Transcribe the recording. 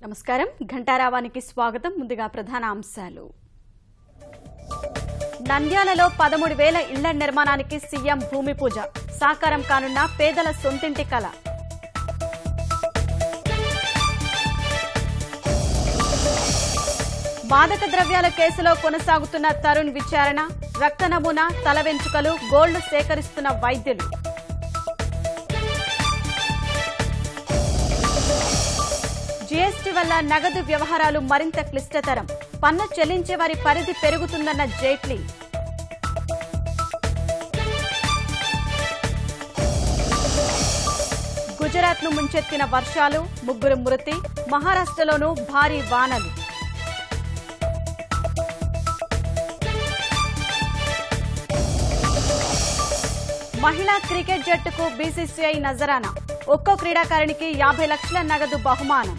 నమస్కారం ఘంటారావానికి స్వాగతం. ముందుగా ప్రధాన అంశాలు. నంద్యాలలో 13,000 ఇళ్ల నిర్మాణానికి సీఎం భూమి పూజ. సాకారం కానున్న పేదల సొంతింటి కల. మాదక ద్రవ్యాల కేసులో కొనసాగుతున్న తరుణ్ విచారణ. రక్త నమూనా, తల వెంట్రుకలు, గోల్డ్ సేకరిస్తున్న వైద్యులు. జీఎస్టీ వల్ల నగదు వ్యవహారాలు మరింత క్లిష్టతరం. పన్ను చెల్లించే వారి పరిధి పెరుగుతుందన్న జైట్లీ. గుజరాత్ను ముంచెత్తిన వర్షాలు, 3 మృతి. మహారాష్ట్రలోనూ భారీ వానలు. మహిళా క్రికెట్ జట్టుకు బీసీసీఐ నజరానా. ఒక్కో క్రీడాకారిణికి 50 లక్షల నగదు బహుమానం.